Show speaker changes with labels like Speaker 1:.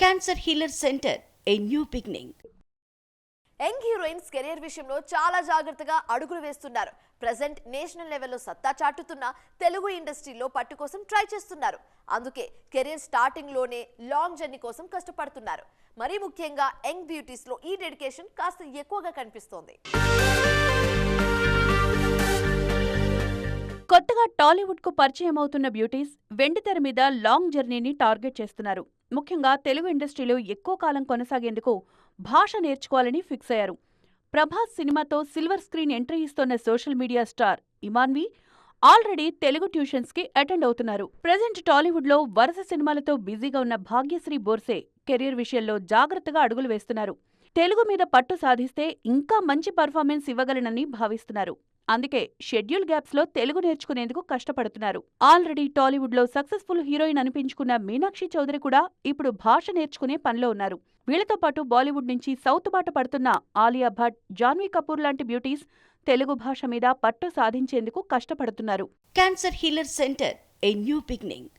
Speaker 1: Cancer healer centre, a new beginning.
Speaker 2: Young heroines career విషయంలో చాలా జాగ్రత్తగా అడుగులు వేస్తున్నారు. ప్రెజెంట్ నేషనల్ లెవెల్లో సత్తా చాటుతున్న తెలుగు ఇండస్ట్రీలో పట్టు కోసం ట్రై చేస్తున్నారు. అందుకే కెరీర్ స్టార్టింగ్ లోనే లాంగ్ జర్నీ కోసం కష్టపడుతున్నారు. మరీ ముఖ్యంగా యంగ్ బ్యూటీస్ లో ఈ డెడికేషన్ కాస్త ఎక్కువగా కనిపిస్తోంది.
Speaker 3: కొత్తగా టాలీవుడ్ కు పరిచయం అవుతున్న బ్యూటీస్ వెండితెర మీద లాంగ్ జర్నీని టార్గెట్ చేస్తున్నారు. ముఖ్యంగా తెలుగు ఇండస్ట్రీలో ఎక్కువ కాలం కొనసాగేందుకు భాష నేర్చుకోవాలని ఫిక్స్ అయ్యారు. ప్రభాస్ సినిమాతో సిల్వర్ స్క్రీన్ ఎంట్రీ ఇస్తోన్న social media star Imanvi already Telugu tuitions కి అటెండ్ అవుతున్నారు. ప్రెజెంట్ టాలీవుడ్ లో వరుస సినిమాలతో బిజీగా ఉన్న భాగ్యశ్రీ బోర్సే కెరీర్ విషయంలో జాగ్రత్తగా అడుగులు వేస్తున్నారు. తెలుగు మీద పట్టు సాధిస్తే ఇంకా మంచి పర్ఫార్మెన్స్ ఇవ్వగలనని భావిస్తున్నారు. అందుకే షెడ్యూల్ గ్యాప్స్ లో తెలుగు నేర్చుకునేందుకు కష్టపడుతున్నారు. ఆల్రెడీ టాలీవుడ్ లో సక్సెస్ఫుల్ హీరోయిన్ అనిపించుకున్న మీనాక్షి చౌదరి కూడా ఇప్పుడు భాష నేర్చుకునే పనిలో ఉన్నారు. వీళ్లతో పాటు బాలీవుడ్ నుంచి సౌత్ బాట పడుతున్న ఆలియా భట్, జాన్వీ కపూర్ లాంటి బ్యూటీస్ తెలుగు భాష మీద పట్టు సాధించేందుకు కష్టపడుతున్నారు.
Speaker 1: Cancer healer centre, a new beginning.